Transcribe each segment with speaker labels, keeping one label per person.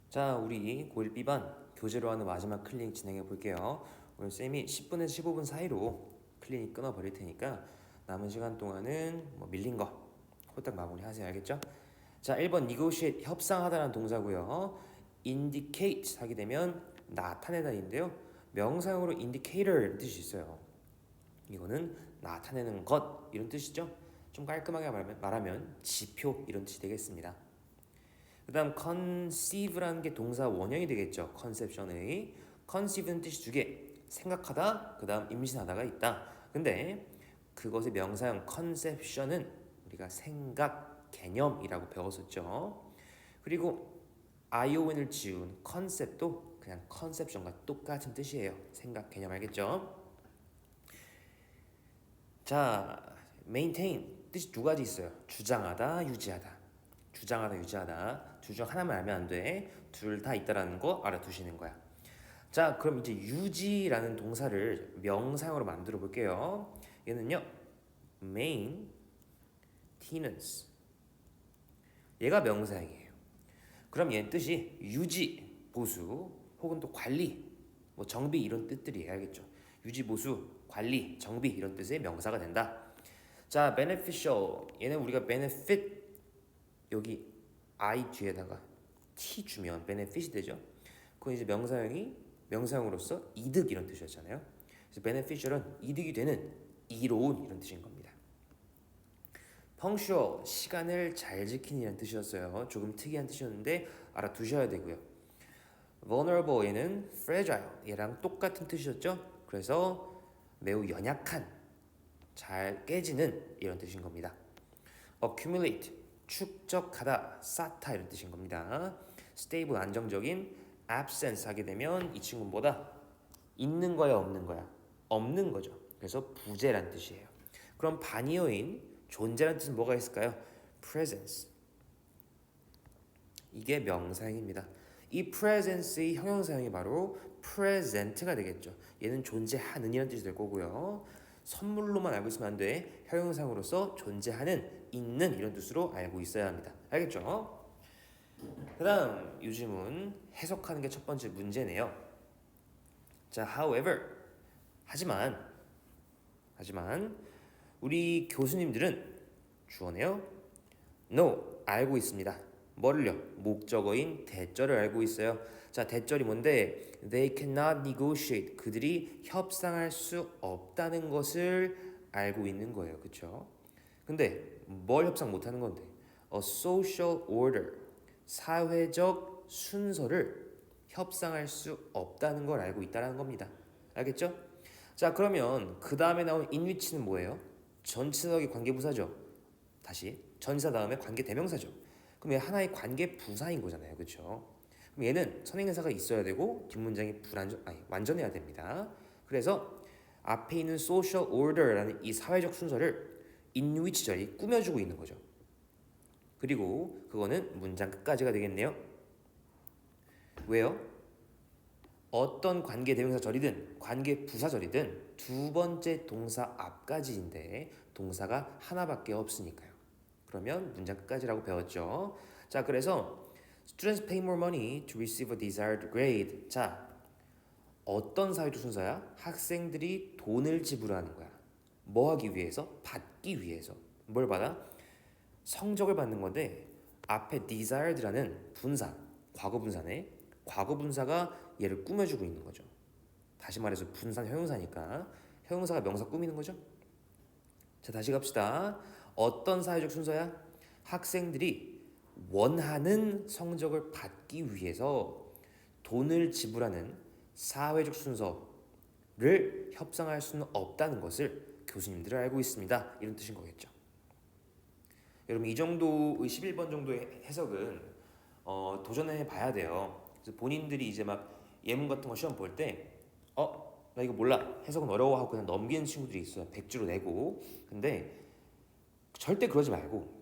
Speaker 1: 자, 우리 고1 B반 교재로 하는 마지막 클리닉 진행해 볼게요. 오늘 쌤이 10분에서 15분 사이로 클리닉 끊어 버릴 테니까 남은 시간 동안은 밀린 거 홀딱 마무리 하세요. 알겠죠? 자, 1번 negotiate 협상하다라는 동사고요. indicate 하게 되면 나타내다인데요. 명사형으로 indicator 뜻이 있어요. 이거는 나타내는 것 이런 뜻이죠. 좀 깔끔하게 말하면 지표 이런 뜻이 되겠습니다. 그 다음 conceive라는 게 동사 원형이 되겠죠. conception의 conceive는 뜻이 두 개. 생각하다, 그 다음 임신하다가 있다. 근데 그것의 명사형 conception은 우리가 생각, 개념이라고 배웠었죠. 그리고 ion을 지운 concept도 그냥 conception과 똑같은 뜻이에요. 생각, 개념 알겠죠? 자, maintain 뜻이 두 가지 있어요. 주장하다, 유지하다. 주장하다, 유지하다. 둘 중 하나만 알면 안 돼. 둘 다 있다라는 거 알아두시는 거야. 자, 그럼 이제 유지라는 동사를 명사형으로 만들어 볼게요. 얘는요, maintenance. 얘가 명사형이에요. 그럼 얘 뜻이 유지, 보수, 혹은 또 관리, 정비 이런 뜻들이에요. 알겠죠? 유지, 보수, 관리, 정비 이런 뜻의 명사가 된다. 자, beneficial. 얘는 우리가 benefit 여기 I 뒤에다가 T 주면 benefit이 되죠. 그건 이제 명사형으로서 이득 이런 뜻이었잖아요. 그래서 beneficial은 이득이 되는 이로운 이런 뜻인 겁니다. punctual 시간을 잘 지키는 뜻이었어요. 조금 특이한 뜻이었는데 알아두셔야 되고요. vulnerable 얘는 fragile 얘랑 똑같은 뜻이었죠. 그래서 매우 연약한, 잘 깨지는 이런 뜻인 겁니다. accumulate 축적하다, 쌓다 이런 뜻인 겁니다. stable 안정적인, absence 하게 되면 이 친구는 뭐다? 있는 거야, 없는 거야? 없는 거죠. 그래서 부재란 뜻이에요. 그럼 반이어인 존재란 뜻은 뭐가 있을까요? presence. 이게 명사형입니다. 이 presence의 형용사형이 바로 present가 되겠죠. 얘는 존재하는 이라는 뜻이 될 거고요. 선물로만 알고 있으면 안 돼. 형용사형으로서 존재하는, 있는 이런 뜻으로 알고 있어야 합니다. 알겠죠? 그 다음 요즘은 해석하는 게 첫 번째 문제네요. 자, however 하지만 우리 교수님들은 주어네요. No 알고 있습니다. 뭐를요? 목적어인 대절을 알고 있어요. 자, 대절이 뭔데? They cannot negotiate. 그들이 협상할 수 없다는 것을 알고 있는 거예요. 그쵸? 근데 뭘 협상 못하는 건데? A social order. 사회적 순서를 협상할 수 없다는 걸 알고 있다는 겁니다. 알겠죠? 자, 그러면 그 다음에 나온 in which는 뭐예요? 전치사역의 관계부사죠. 다시 전치사 다음에 관계대명사죠. 그럼 얘 하나의 관계부사인 거잖아요. 그렇죠? 그럼 얘는 선행대사가 있어야 되고 뒷문장이 완전해야 됩니다. 그래서 앞에 있는 social order라는 이 사회적 순서를 in which 절이 꾸며주고 있는 거죠. 그리고 그거는 문장 끝까지가 되겠네요. 왜요? 어떤 관계대명사절이든 관계부사절이든 두 번째 동사 앞까지인데 동사가 하나밖에 없으니까요. 그러면 문장 끝까지라고 배웠죠. 자, 그래서 Students pay more money to receive a desired grade. 자, 어떤 사회적 순서야? 학생들이 돈을 지불하는 거야. 뭐 하기 위해서? 받기 위해서. 뭘 받아? 성적을 받는 건데 앞에 desired라는 분사, 과거 분사네. 과거 분사가 얘를 꾸며주고 있는 거죠. 다시 말해서 분사 형용사니까 형용사가 명사 꾸미는 거죠. 자, 다시 갑시다. 어떤 사회적 순서야? 학생들이 원하는 성적을 받기 위해서 돈을 지불하는 사회적 순서를 협상할 수는 없다는 것을 교수님들은 알고 있습니다. 이런 뜻인 거겠죠. 여러분, 이 정도의 11번 정도의 해석은 도전해 봐야 돼요. 그래서 본인들이 이제 막 예문 같은 거 시험 볼 때 나 이거 몰라. 해석은 어려워하고 그냥 넘기는 친구들이 있어요. 100주로 내고. 근데 절대 그러지 말고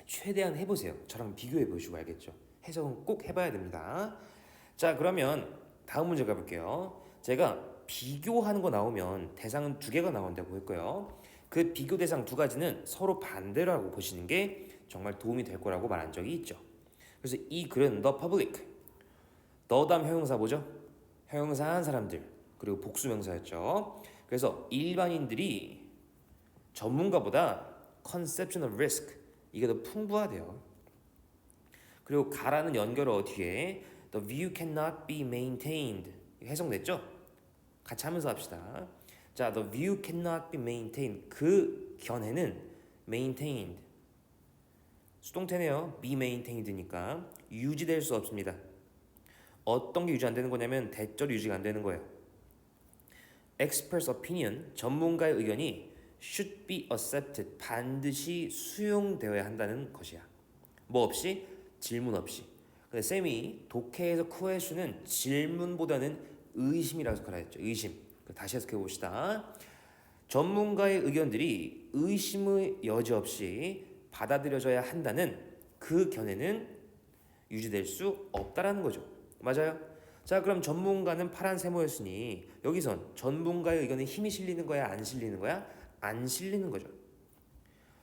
Speaker 1: 최대한 해보세요. 저랑 비교해 보시고 알겠죠? 해석은 꼭 해봐야 됩니다. 자, 그러면 다음 문제 가볼게요. 제가 비교하는 거 나오면 대상은 두 개가 나온다고 했고요. 그 비교 대상 두 가지는 서로 반대라고 보시는 게 정말 도움이 될 거라고 말한 적이 있죠. 그래서 이 글은 the public, the 다음 형용사 뭐죠? 형용사 한 사람들 그리고 복수명사였죠. 그래서 일반인들이 전문가보다 conception of risk 이게 더 풍부하대요. 그리고 가라는 연결어 뒤에 the view cannot be maintained 해석됐죠? 같이 하면서 합시다. 자, the view cannot be maintained 그 견해는 maintained 수동태네요. be maintained니까 유지될 수 없습니다. 어떤 게 유지 안 되는 거냐면 대절 유지가 안 되는 거예요. express opinion 전문가의 의견이 should be accepted 반드시 수용되어야 한다는 것이야. 뭐 없이? 질문 없이. 근데 쌤이 독해에서 question은 질문보다는 의심이라고 해석하라 했죠. 의심. 다시 해석해 봅시다. 전문가의 의견들이 의심의 여지 없이 받아들여져야 한다는 그 견해는 유지될 수 없다라는 거죠. 맞아요? 자, 그럼 전문가는 파란 세모였으니 여기선 전문가의 의견에 힘이 실리는 거야? 안 실리는 거야? 안 실리는 거죠.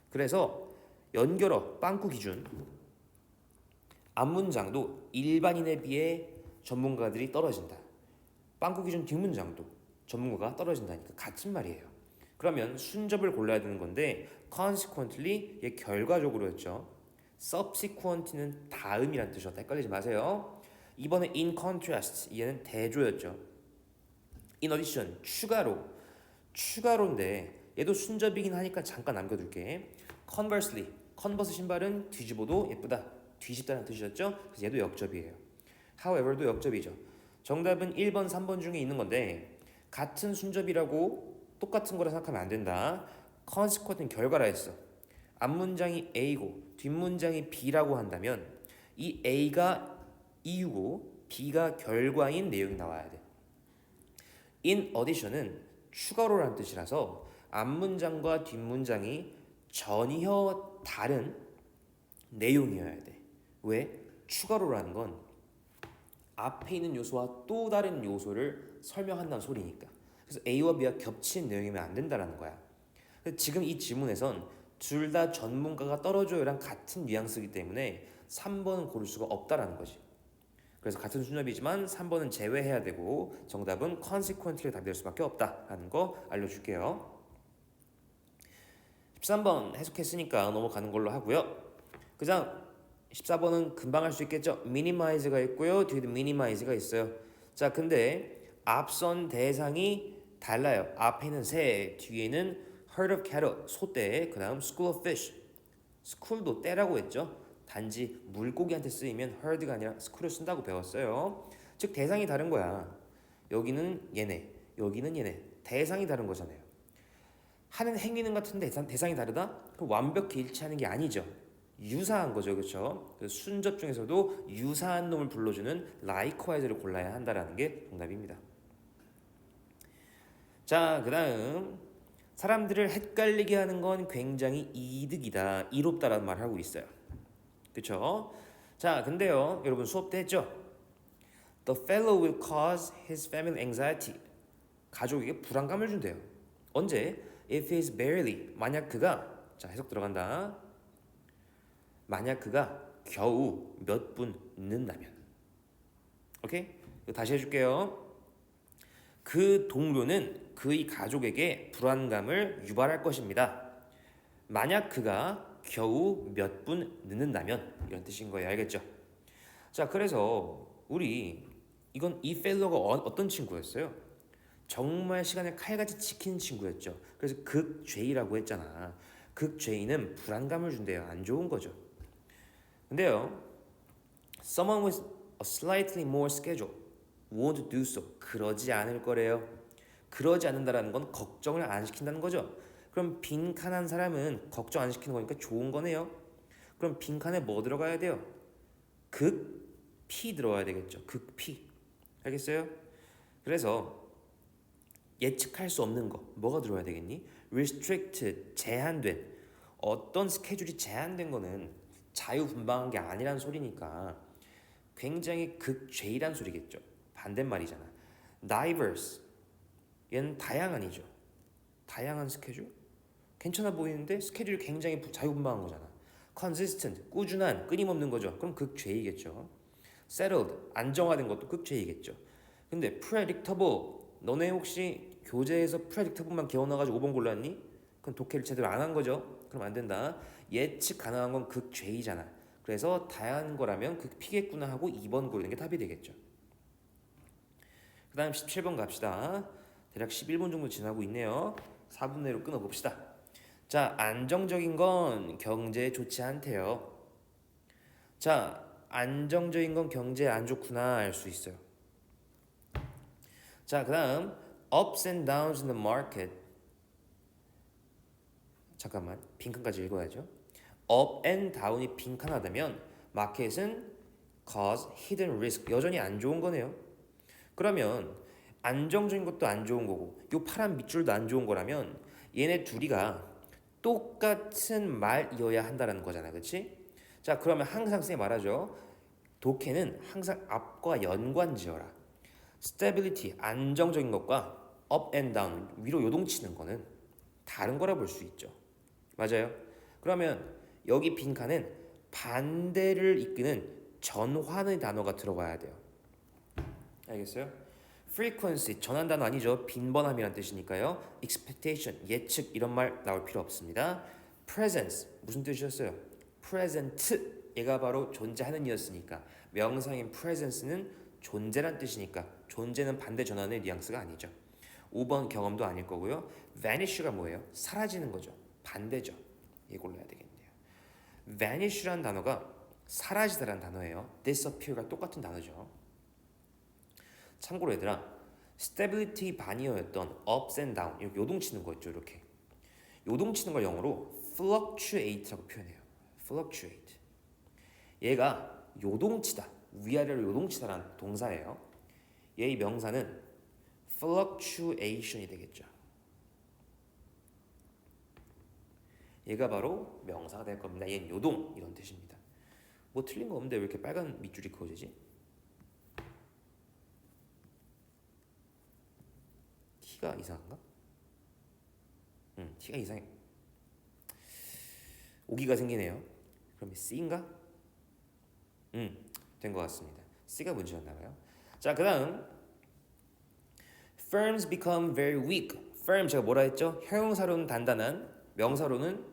Speaker 1: 그래서 연결어 빵꾸 기준 앞문장도 일반인에 비해 전문가들이 떨어진다. 빵꾸 기준 뒷문장도 전문가가 떨어진다니까 같은 말이에요. 그러면 순접을 골라야 되는 건데 consequently 얘 결과적으로였죠. subsequent는 다음이란 뜻이었다. 헷갈리지 마세요. 이번에 in contrast 얘는 대조였죠. in addition 추가로인데 얘도 순접이긴 하니까 잠깐 남겨둘게. conversely converse 신발은 뒤집어도 예쁘다. 뒤집다는 뜻이었죠. 그래서 얘도 역접이에요. however도 역접이죠. 정답은 1번, 3번 중에 있는 건데 같은 순접이라고 똑같은 거라 생각하면 안 된다. consequent는 결과라 했어. 앞문장이 A고 뒷문장이 B라고 한다면 이 A가 이유고 B가 결과인 내용이 나와야 돼. in addition은 추가로라는 뜻이라서 앞문장과 뒷문장이 전혀 다른 내용이어야 돼. 왜? 추가로라는 건 앞에 있는 요소와 또 다른 요소를 설명한다는 소리니까. 그래서 A와 B가 겹친 내용이면 안 된다는 거야. 지금 이 지문에선 둘 다 전문가가 떨어져요랑 같은 뉘앙스이기 때문에 3번은 고를 수가 없다라는 거지. 그래서 같은 순접이지만 3번은 제외해야 되고 정답은 consequently 답이 될 수밖에 없다라는 거 알려줄게요. 13번 해석했으니까 넘어가는 걸로 하고요. 그다음 14번은 금방 할 수 있겠죠. minimize가 있고요. 뒤에도 minimize가 있어요. 자, 근데 앞선 대상이 달라요. 앞에는 새, 뒤에는 herd of cattle, 소떼, 그 다음 school of fish. school도 떼라고 했죠. 단지 물고기한테 쓰이면 herd가 아니라 school을 쓴다고 배웠어요. 즉 대상이 다른 거야. 여기는 얘네, 여기는 얘네. 대상이 다른 거잖아요. 하는 행위는 같은데 대상이 다르다? 그럼 완벽히 일치하는 게 아니죠. 유사한 거죠, 그렇죠? 순접 중에서도 유사한 놈을 불러주는 likewise를 골라야 한다라는 게 정답입니다. 자, 그다음 사람들을 헷갈리게 하는 건 굉장히 이득이다, 이롭다라는 말을 하고 있어요. 그렇죠? 자, 근데요, 여러분 수업 때 했죠? The fellow will cause his family anxiety. 가족에게 불안감을 준대요. 언제? If he is barely. 만약 그가, 자, 해석 들어간다. 만약 그가 겨우 몇 분 늦는다면. 오케이? 다시 해줄게요. 그 동료는 그의 가족에게 불안감을 유발할 것입니다. 만약 그가 겨우 몇 분 늦는다면 이런 뜻인 거예요. 알겠죠? 자, 그래서 우리 이건 이 펠로가 어떤 친구였어요? 정말 시간을 칼같이 지키는 친구였죠. 그래서 극죄이라고 했잖아. 극죄인은 불안감을 준대요. 안 좋은 거죠. 근데요, someone with a slightly more schedule won't do so. 그러지 않을 거래요. 그러지 않는다라는 건 걱정을 안 시킨다는 거죠. 그럼 빈칸한 사람은 걱정 안 시키는 거니까 좋은 거네요. 그럼 빈칸에 뭐 들어가야 돼요? 극피 들어가야 되겠죠. 극피. 알겠어요? 그래서 예측할 수 없는 거 뭐가 들어야 되겠니? restricted, 제한된. 어떤 스케줄이 제한된 거는 자유분방한 게 아니란 소리니까 굉장히 극죄이란 소리겠죠. 반대말이잖아. diverse, 얘는 다양한이죠. 다양한 스케줄? 괜찮아 보이는데 스케줄이 굉장히 자유분방한 거잖아. consistent, 꾸준한, 끊임없는 거죠. 그럼 극죄이겠죠. settled, 안정화된 것도 극죄이겠죠. 근데 predictable, 너네 혹시 교재에서 predictable만 개원해가지고 5번 골랐니? 그럼 독해를 제대로 안 한 거죠. 그럼 안 된다. 예측 가능한 건 극죄이잖아. 그래서 다양한 거라면 극피겠구나 하고 2번 고르는 게 답이 되겠죠. 그 다음 17번 갑시다. 대략 11분 정도 지나고 있네요. 4분 내로 끊어봅시다. 자, 안정적인 건 경제에 좋지 않대요. 자, 안정적인 건 경제에 안 좋구나 알 수 있어요. 자, 그 다음 ups and downs in the market. 잠깐만, 빈칸까지 읽어야죠. up and down이 빈칸하다면 마켓은 cause hidden risk, 여전히 안 좋은 거네요. 그러면 안정적인 것도 안 좋은 거고 요 파란 밑줄도 안 좋은 거라면 얘네 둘이가 똑같은 말이어야 한다는 거잖아, 그렇지? 자, 그러면 항상 쌤 말하죠. 독해는 항상 앞과 연관 지어라. stability, 안정적인 것과 up and down, 위로 요동치는 거는 다른 거라 볼 수 있죠. 맞아요? 그러면 여기 빈칸은 반대를 이끄는 전환의 단어가 들어가야 돼요. 알겠어요? frequency, 전환 단어 아니죠. 빈번함이란 뜻이니까요. expectation, 예측 이런 말 나올 필요 없습니다. presence, 무슨 뜻이었어요? present, 얘가 바로 존재하는 이었으니까 명사인 presence는 존재란 뜻이니까 존재는 반대 전환의 뉘앙스가 아니죠. 5번 경험도 아닐 거고요. vanish가 뭐예요? 사라지는 거죠. 반대죠. 얘 골라야 되겠네요. vanish라는 단어가 사라지다라는 단어예요. disappear가 똑같은 단어죠. 참고로 얘들아, stability 반이어였던 ups and down, 이렇게 요동치는 거 있죠. 이렇게 요동치는 걸 영어로 fluctuate라고 표현해요. fluctuate. 얘가 요동치다, 위아래로 요동치다라는 동사예요. 얘의 명사는 fluctuation이 되겠죠. 얘가 바로 명사가 될 겁니다. 얘는 요동 이런 뜻입니다. 뭐 틀린 거 없는데 왜 이렇게 빨간 밑줄이 그어지지? 키가 이상한가? 키가 이상해. 오기가 생기네요. 그럼 C인가? 된 것 같습니다. C가 문제였나 봐요. 자, 그 다음 firms become very weak. firm 제가 뭐라 했죠? 형용사로는 단단한, 명사로는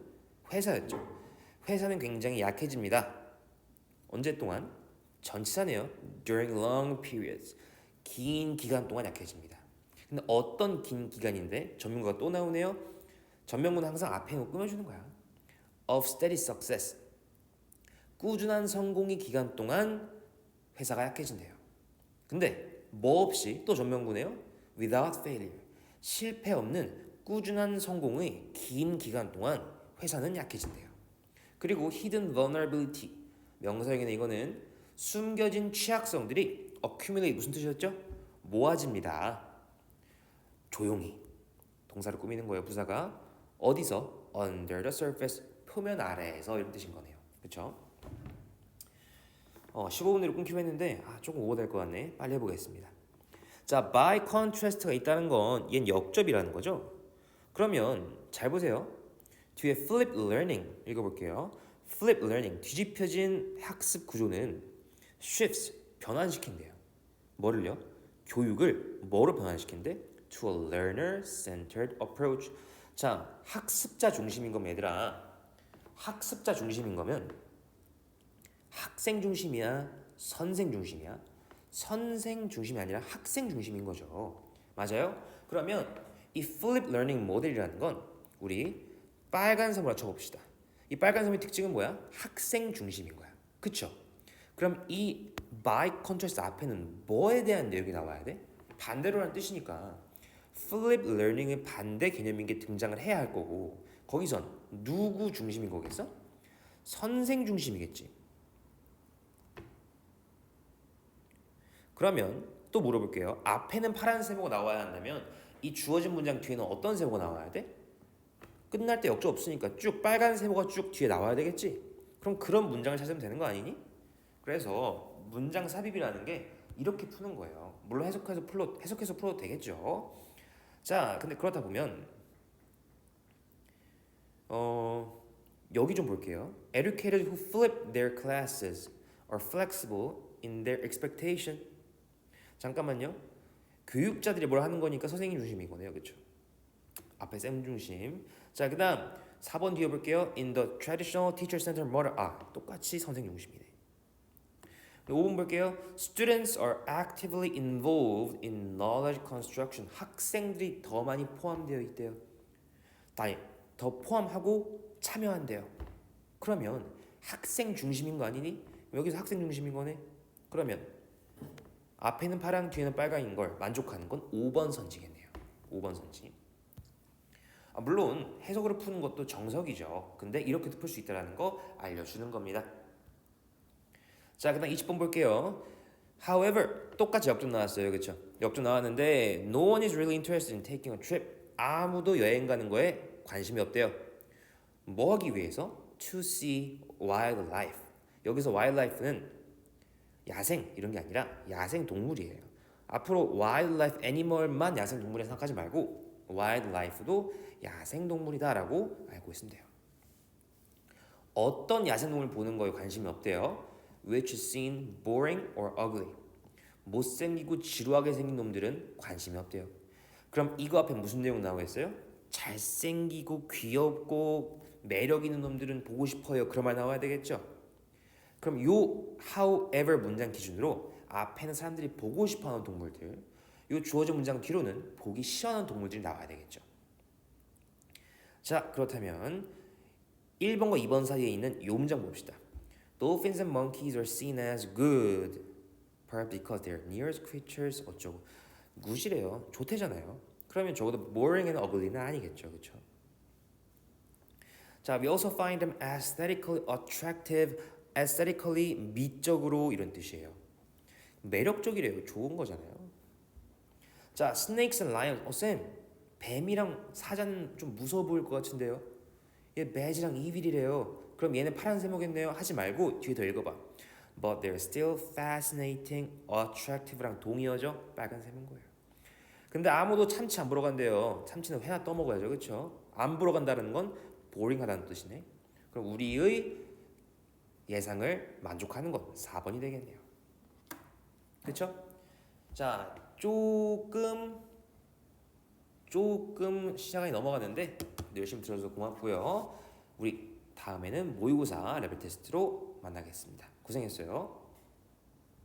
Speaker 1: 회사였죠. 회사는 굉장히 약해집니다. 언제 동안? 전치사네요. during long periods. 긴 기간 동안 약해집니다. 근데 어떤 긴 기간인데 전문가가 또 나오네요. 전명문은 항상 앞에 놓고 꾸며주는 거야. of steady success. 꾸준한 성공의 기간 동안 회사가 약해진대요. 근데 뭐 없이 또 전명구네요. without failure. 실패 없는 꾸준한 성공의 긴 기간 동안 회사는 약해진대요. 그리고 hidden vulnerability. 명사형이네. 이거는 숨겨진 취약성들이 accumulate, 무슨 뜻이었죠? 모아집니다. 조용히. 동사를 꾸미는 거예요. 부사가 어디서? under the surface. 표면 아래에서 이런 뜻인 거네요. 그렇죠? 15분 내로 끊기로 했는데 조금 오버될 것 같네. 빨리 해보겠습니다. 자, by contrast가 있다는 건 얘는 역접이라는 거죠. 그러면 잘 보세요. 뒤에 flip learning 읽어볼게요. flip learning, 뒤집혀진 학습 구조는 shifts, 변환시킨대요. 뭐를요? 교육을 뭐로 변환시킨대? to a learner-centered approach. 자, 학습자 중심인 거면 얘들아, 학습자 중심인 거면 학생 중심이야? 선생 중심이야? 선생 중심이 아니라 학생 중심인 거죠. 맞아요? 그러면 이 flip learning 모델이라는 건 우리 빨간 섬으로 쳐봅시다. 이 빨간 섬의 특징은 뭐야? 학생 중심인 거야. 그쵸? 그럼 이 by contrast 앞에는 뭐에 대한 내용이 나와야 돼? 반대로라는 뜻이니까 flip learning의 반대 개념인 게 등장을 해야 할 거고, 거기선 누구 중심인 거겠어? 선생 중심이겠지. 그러면 또 물어볼게요. 앞에는 파란 세모가 나와야 한다면 이 주어진 문장 뒤에는 어떤 세모가 나와야 돼? 끝날 때 역조 없으니까 쭉 빨간 세모가 쭉 뒤에 나와야 되겠지? 그럼 그런 문장을 찾으면 되는 거 아니니? 그래서 문장 삽입이라는 게 이렇게 푸는 거예요. 물론 해석해서 풀어도 되겠죠. 자, 근데 그렇다 보면 여기 좀 볼게요. Educators who flip their classes are flexible in their expectation. 잠깐만요. 교육자들이 뭘 하는 거니까 선생님 중심인 거네요. 그렇죠? 앞에 쌤 중심. 자, 그다음 4번 뒤에 볼게요. In the traditional teacher-centered model. 똑같이 선생님 중심이네. 5번 볼게요. Students are actively involved in knowledge construction. 학생들이 더 많이 포함되어 있대요. 더 포함하고 참여한대요. 그러면 학생 중심인 거 아니니? 여기서 학생 중심인 거네. 그러면 앞에는 파랑 뒤에는 빨강인 걸 만족하는 건 5번 선지겠네요. 5번 선지. 물론 해석으로 푸는 것도 정석이죠. 근데 이렇게도 풀 수 있다는 거 알려주는 겁니다. 자, 그다음 20번 볼게요. However, 똑같이 역전 나왔어요. 그렇죠? 역전 나왔는데 No one is really interested in taking a trip. 아무도 여행 가는 거에 관심이 없대요. 뭐 하기 위해서? To see wildlife. 여기서 wildlife는 야생 이런 게 아니라 야생 동물이에요. 앞으로 wildlife animal만 야생 동물이라 생각하지 말고 wildlife도 야생 동물이다라고 알고 있으면 돼요. 어떤 야생 동물 보는 거에 관심이 없대요. Which is seen boring or ugly. 못생기고 지루하게 생긴 놈들은 관심이 없대요. 그럼 이거 앞에 무슨 내용 나오겠어요? 잘생기고 귀엽고 매력 있는 놈들은 보고 싶어요. 그런 말 나와야 되겠죠? 그럼 요 however 문장 기준으로 앞에는 사람들이 보고 싶어하는 동물들, 요 주어진 문장 뒤로는 보기 싫어하는 동물들이 나와야 되겠죠. 자, 그렇다면 1번과 2번 사이에 있는 요 문장 봅시다. Dolphins and monkeys are seen as good, perhaps because they're nearest creatures. 어쩌고 굿이래요. 좋대잖아요. 그러면 적어도 boring and ugly는 아니겠죠, 그렇죠? 자, we also find them aesthetically attractive. aesthetically 미적으로 이런 뜻이에요. 매력적이래요. 좋은 거잖아요. 자, snakes and lions. 쌤, 뱀이랑 사자는 좀 무서워 보일 것 같은데요. 얘 매지랑 이vil이래요. 그럼 얘는 파란 세모겠네요. 하지 말고 뒤에 더 읽어봐. But they're still fascinating, attractive랑 동의어죠? 빨간 세모인 거예요. 근데 아무도 참치 안 보러 간대요. 참치는 회나 떠먹어야죠. 그렇죠? 안 보러 간다는 건 보링하다는 뜻이네. 그럼 우리의 예상을 만족하는 것 4번이 되겠네요. 그렇죠? 자, 조금 시간이 넘어갔는데 열심히 들어줘서 고맙고요. 우리 다음에는 모의고사 레벨 테스트로 만나겠습니다. 고생했어요.